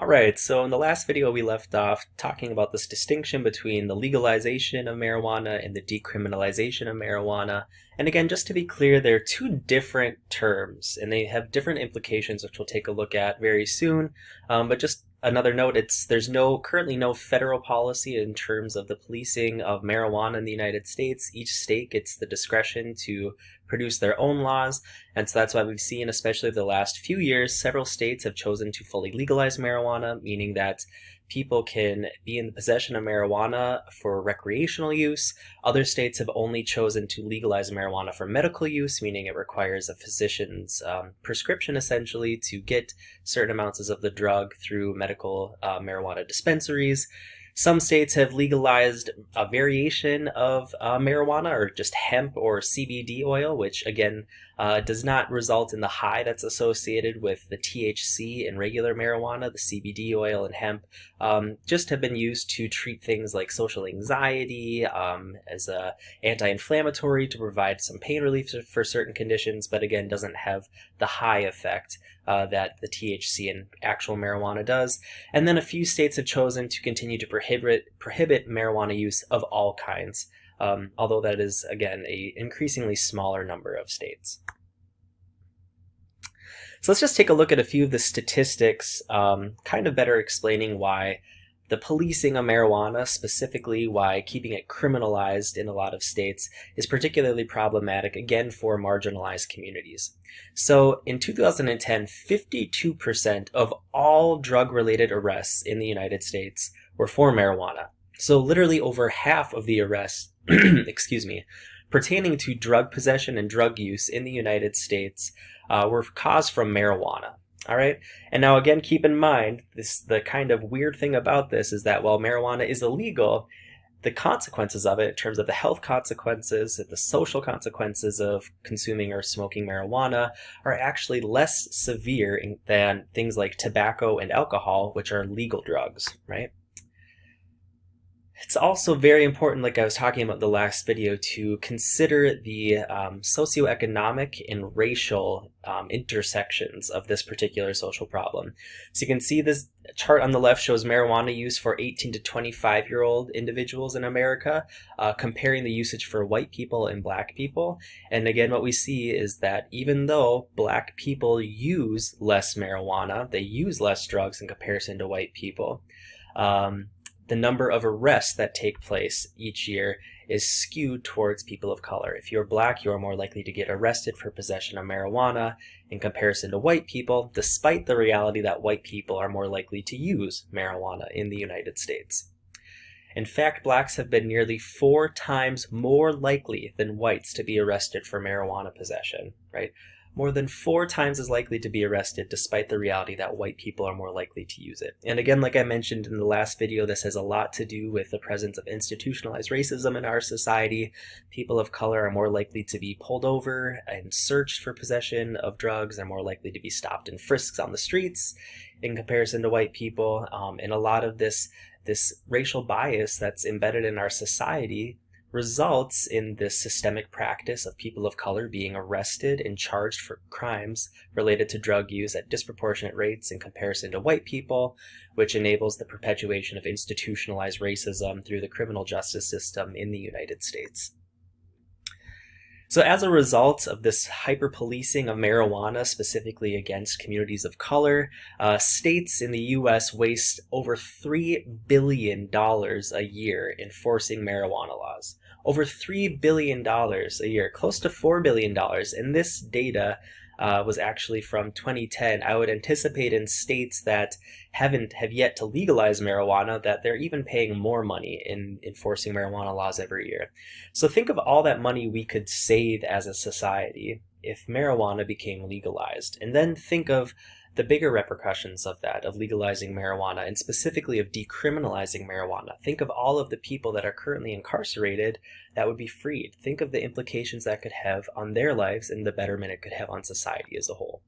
Alright, so in the last video we left off talking about this distinction between the legalization of marijuana and the decriminalization of marijuana. And again, just to be clear, they're two different terms and they have different implications, which we'll take a look at very soon. But just another note, there's currently no federal policy in terms of the policing of marijuana in the United States. Each state gets the discretion to produce their own laws, and so that's why we've seen, especially the last few years, several states have chosen to fully legalize marijuana, meaning that people can be in the possession of marijuana for recreational use. Other states have only chosen to legalize marijuana for medical use, meaning it requires a physician's prescription essentially to get certain amounts of the drug through medical marijuana dispensaries. Some states have legalized a variation of marijuana, or just hemp or CBD oil, which again does not result in the high that's associated with the THC in regular marijuana. The CBD oil and hemp just have been used to treat things like social anxiety, as an anti-inflammatory to provide some pain relief for certain conditions, but again doesn't have the high effect that the THC in actual marijuana does. And then a few states have chosen to continue to prohibit marijuana use of all kinds, although that is, again, an increasingly smaller number of states. So let's just take a look at a few of the statistics, kind of better explaining why the policing of marijuana, specifically why keeping it criminalized in a lot of states, is particularly problematic, again, for marginalized communities. So in 2010, 52% of all drug-related arrests in the United States were for marijuana. So literally over half of the arrests, excuse me, pertaining to drug possession and drug use in the United States were caused from marijuana. All right. And now, again, keep in mind, the kind of weird thing about this is that while marijuana is illegal, the consequences of it, in terms of the health consequences, the social consequences of consuming or smoking marijuana, are actually less severe than things like tobacco and alcohol, which are legal drugs, right? It's also very important, like I was talking about in the last video, to consider the socioeconomic and racial intersections of this particular social problem. So you can see this chart on the left shows marijuana use for 18 to 25-year-old individuals in America, comparing the usage for white people and black people. And again, what we see is that even though black people use less marijuana, they use less drugs in comparison to white people, the number of arrests that take place each year is skewed towards people of color. If you're black, you are more likely to get arrested for possession of marijuana in comparison to white people, despite the reality that white people are more likely to use marijuana in the United States. In fact, blacks have been nearly 4 times more likely than whites to be arrested for marijuana possession, right? More than 4 times as likely to be arrested, despite the reality that white people are more likely to use it. And again, like I mentioned in the last video, this has a lot to do with the presence of institutionalized racism in our society. People of color are more likely to be pulled over and searched for possession of drugs. They're more likely to be stopped and frisked on the streets in comparison to white people. And a lot of this racial bias that's embedded in our society results in this systemic practice of people of color being arrested and charged for crimes related to drug use at disproportionate rates in comparison to white people, which enables the perpetuation of institutionalized racism through the criminal justice system in the United States. So as a result of this hyper-policing of marijuana, specifically against communities of color, states in the U.S. waste over $3 billion a year enforcing marijuana laws. Over $3 billion a year, close to $4 billion. And this data was actually from 2010. I would anticipate in states that have yet to legalize marijuana that they're even paying more money in enforcing marijuana laws every year. So think of all that money we could save as a society if marijuana became legalized. And then think of the bigger repercussions of that, of legalizing marijuana, and specifically of decriminalizing marijuana. Think of all of the people that are currently incarcerated that would be freed. Think of the implications that could have on their lives and the betterment it could have on society as a whole.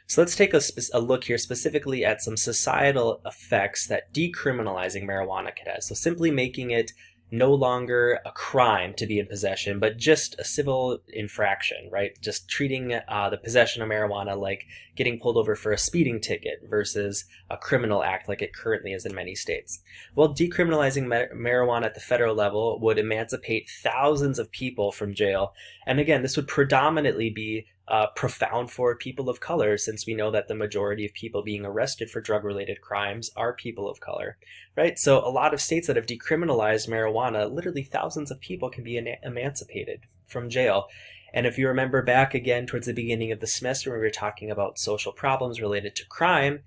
So let's take a look here specifically at some societal effects that decriminalizing marijuana could have. So simply making it no longer a crime to be in possession, but just a civil infraction, right? Just treating the possession of marijuana like getting pulled over for a speeding ticket versus a criminal act like it currently is in many states. Well, decriminalizing marijuana at the federal level would emancipate thousands of people from jail. And again, this would predominantly be profound for people of color, since we know that the majority of people being arrested for drug-related crimes are people of color, right? So a lot of states that have decriminalized marijuana, literally thousands of people can be emancipated from jail. And if you remember back again towards the beginning of the semester when we were talking about social problems related to crime,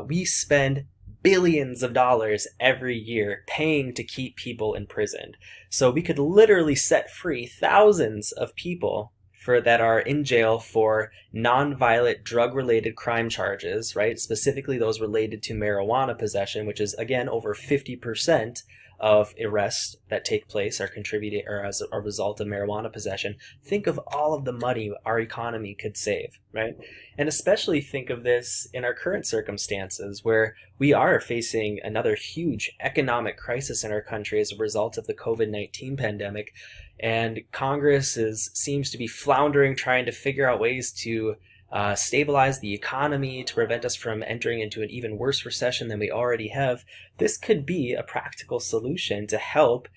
we spend billions of dollars every year paying to keep people imprisoned. So we could literally set free thousands of people that are in jail for non-violent drug-related crime charges, right? Specifically those related to marijuana possession, which is again over 50% of arrests that take place are contributed or as a result of marijuana possession. Think of all of the money our economy could save, right? And especially think of this in our current circumstances where we are facing another huge economic crisis in our country as a result of the COVID-19 pandemic. And Congress seems to be floundering, trying to figure out ways to stabilize the economy to prevent us from entering into an even worse recession than we already have. This could be a practical solution to help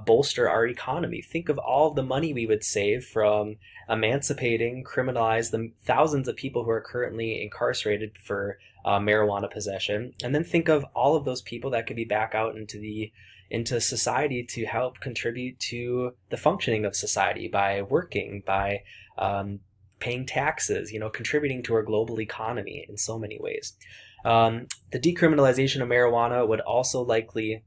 bolster our economy. Think of all the money we would save from emancipating, criminalize the thousands of people who are currently incarcerated for marijuana possession, and then think of all of those people that could be back out into society to help contribute to the functioning of society by working, by paying taxes, contributing to our global economy in so many ways. The decriminalization of marijuana would also likely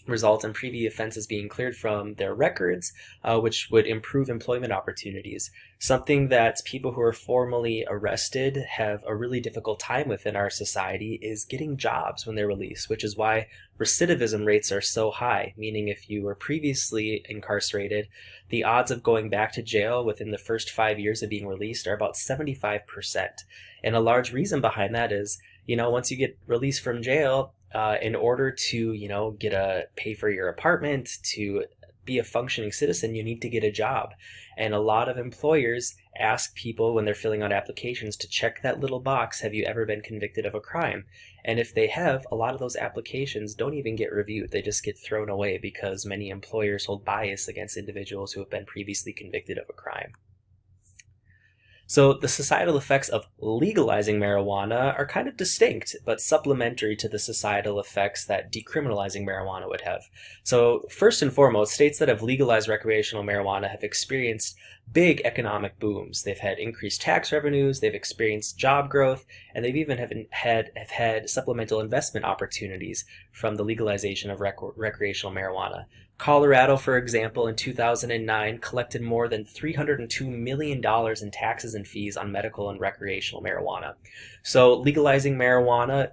result in previous offenses being cleared from their records, which would improve employment opportunities. Something that people who are formally arrested have a really difficult time with in our society is getting jobs when they're released, which is why recidivism rates are so high, meaning if you were previously incarcerated, the odds of going back to jail within the first 5 years of being released are about 75%. And a large reason behind that is, once you get released from jail, in order to, pay for your apartment, to be a functioning citizen, you need to get a job. And a lot of employers ask people when they're filling out applications to check that little box, have you ever been convicted of a crime? And if they have, a lot of those applications don't even get reviewed. They just get thrown away because many employers hold bias against individuals who have been previously convicted of a crime. So the societal effects of legalizing marijuana are kind of distinct, but supplementary to the societal effects that decriminalizing marijuana would have. So first and foremost, states that have legalized recreational marijuana have experienced big economic booms. They've had increased tax revenues, they've experienced job growth, and they've even have had supplemental investment opportunities from the legalization of recreational marijuana. Colorado, for example, in 2009 collected more than $302 million in taxes and fees on medical and recreational marijuana. So legalizing marijuana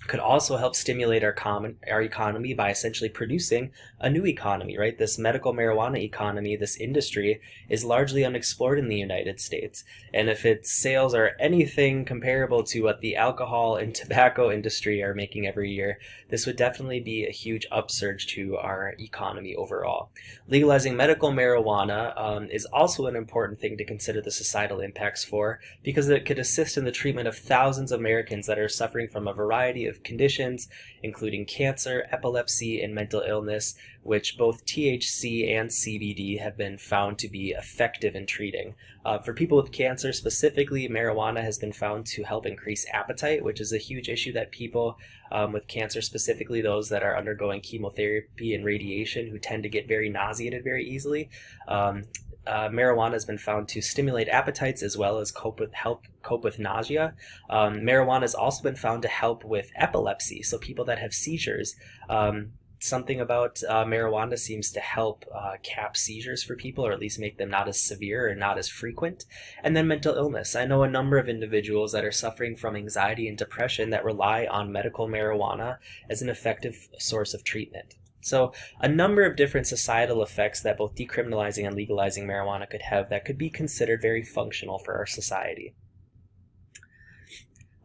could also help stimulate our economy by essentially producing a new economy, right? This medical marijuana economy, this industry, is largely unexplored in the United States. And if its sales are anything comparable to what the alcohol and tobacco industry are making every year, this would definitely be a huge upsurge to our economy overall. Legalizing medical marijuana is also an important thing to consider the societal impacts for, because it could assist in the treatment of thousands of Americans that are suffering from a variety of conditions, including cancer, epilepsy, and mental illness, which both THC and CBD have been found to be effective in treating. For people with cancer specifically, marijuana has been found to help increase appetite, which is a huge issue that people with cancer, specifically those that are undergoing chemotherapy and radiation, who tend to get very nauseated very easily. Marijuana has been found to stimulate appetites as well as help cope with nausea. Marijuana has also been found to help with epilepsy, so people that have seizures. Something about marijuana seems to help cap seizures for people, or at least make them not as severe or not as frequent. And then mental illness. I know a number of individuals that are suffering from anxiety and depression that rely on medical marijuana as an effective source of treatment. So a number of different societal effects that both decriminalizing and legalizing marijuana could have that could be considered very functional for our society.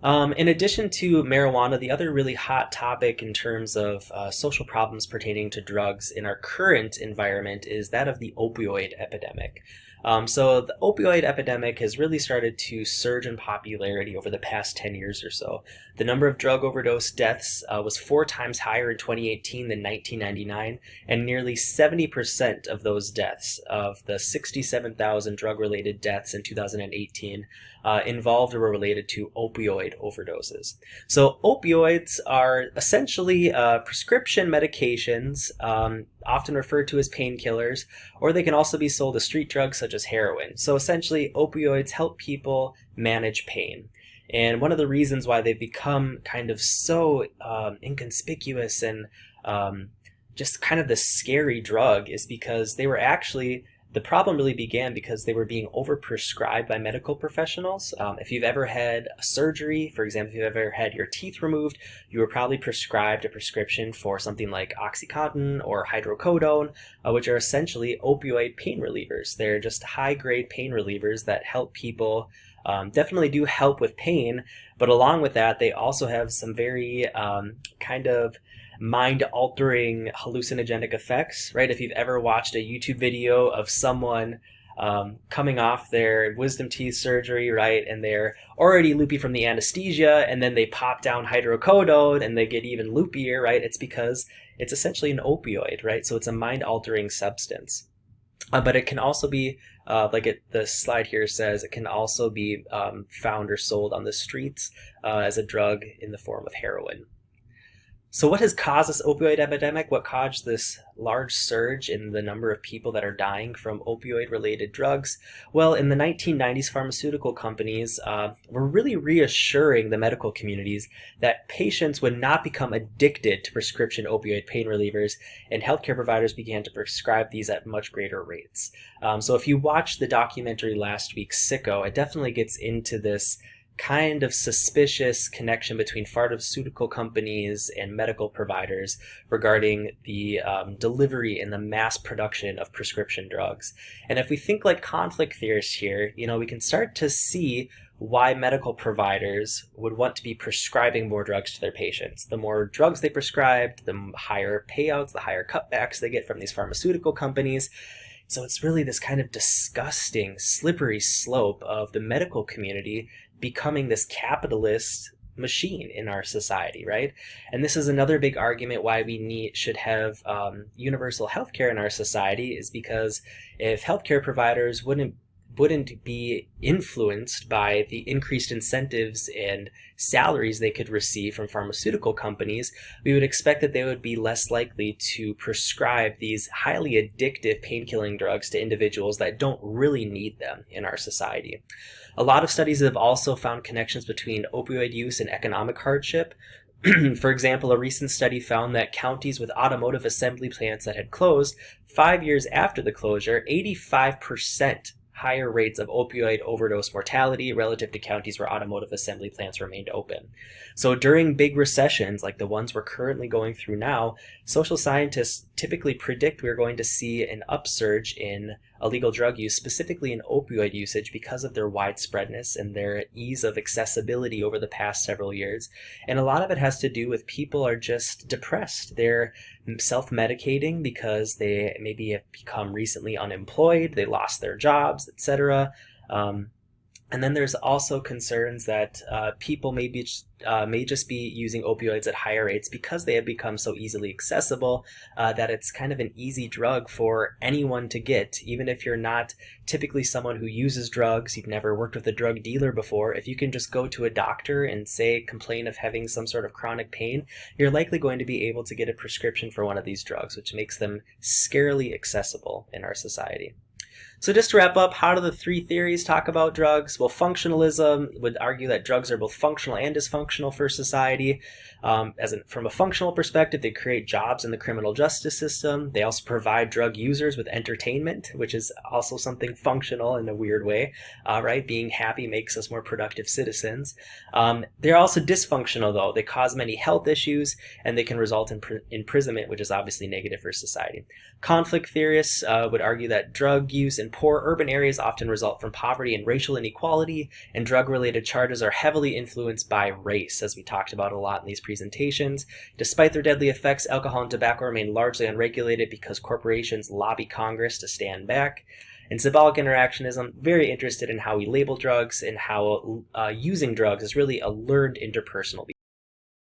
In addition to marijuana, the other really hot topic in terms of social problems pertaining to drugs in our current environment is that of the opioid epidemic. So the opioid epidemic has really started to surge in popularity over the past 10 years or so. The number of drug overdose deaths was 4 times higher in 2018 than 1999, and nearly 70% of those deaths, of the 67,000 drug-related deaths in 2018, involved or were related to opioid overdoses. So opioids are essentially prescription medications, often referred to as painkillers, or they can also be sold as street drugs such as heroin. So essentially, opioids help people manage pain. And one of the reasons why they've become kind of so inconspicuous and just kind of this scary drug is because they were actually, the problem really began because they were being overprescribed by medical professionals. If you've ever had a surgery, for example, if you've ever had your teeth removed, you were probably prescribed a prescription for something like Oxycontin or hydrocodone, which are essentially opioid pain relievers. They're just high-grade pain relievers that help people, definitely do help with pain, but along with that, they also have some very kind of mind-altering hallucinogenic effects, right? If you've ever watched a YouTube video of someone coming off their wisdom teeth surgery, right, and they're already loopy from the anesthesia, and then they pop down hydrocodone and they get even loopier, right? It's because it's essentially an opioid, right? So it's a mind-altering substance. But it can also be, the slide here says, it can also be found or sold on the streets as a drug in the form of heroin. So what has caused this opioid epidemic? What caused this large surge in the number of people that are dying from opioid-related drugs? Well, in the 1990s, pharmaceutical companies were really reassuring the medical communities that patients would not become addicted to prescription opioid pain relievers, and healthcare providers began to prescribe these at much greater rates. So if you watched the documentary last week, Sicko, it definitely gets into this kind of suspicious connection between pharmaceutical companies and medical providers regarding the delivery and the mass production of prescription drugs. And if we think like conflict theorists here, we can start to see why medical providers would want to be prescribing more drugs to their patients. The more drugs they prescribe, the higher payouts, the higher cutbacks they get from these pharmaceutical companies. So it's really this kind of disgusting, slippery slope of the medical community becoming this capitalist machine in our society, right? And this is another big argument why we should have universal healthcare in our society, is because if healthcare providers wouldn't be influenced by the increased incentives and salaries they could receive from pharmaceutical companies, we would expect that they would be less likely to prescribe these highly addictive pain-killing drugs to individuals that don't really need them in our society. A lot of studies have also found connections between opioid use and economic hardship. For example, a recent study found that counties with automotive assembly plants that had closed 5 years after the closure, 85% higher rates of opioid overdose mortality relative to counties where automotive assembly plants remained open. So during big recessions like the ones we're currently going through now, social scientists typically predict we're going to see an upsurge in illegal drug use, specifically in opioid usage, because of their widespreadness and their ease of accessibility over the past several years. And a lot of it has to do with people are just depressed. They're self-medicating because they maybe have become recently unemployed, they lost their jobs, etc. And then there's also concerns that people may just be using opioids at higher rates because they have become so easily accessible that it's kind of an easy drug for anyone to get. Even if you're not typically someone who uses drugs, you've never worked with a drug dealer before, if you can just go to a doctor and complain of having some sort of chronic pain, you're likely going to be able to get a prescription for one of these drugs, which makes them scarily accessible in our society. So just to wrap up, how do the three theories talk about drugs? Well, functionalism would argue that drugs are both functional and dysfunctional for society. From a functional perspective, they create jobs in the criminal justice system. They also provide drug users with entertainment, which is also something functional in a weird way, right? Being happy makes us more productive citizens. They're also dysfunctional, though. They cause many health issues, and they can result in imprisonment, which is obviously negative for society. Conflict theorists would argue that drug use use in poor urban areas often result from poverty and racial inequality, and drug-related charges are heavily influenced by race, as we talked about a lot in these presentations. Despite their deadly effects, alcohol and tobacco remain largely unregulated because corporations lobby Congress to stand back. And symbolic interactionism, very interested in how we label drugs and how using drugs is really a learned interpersonal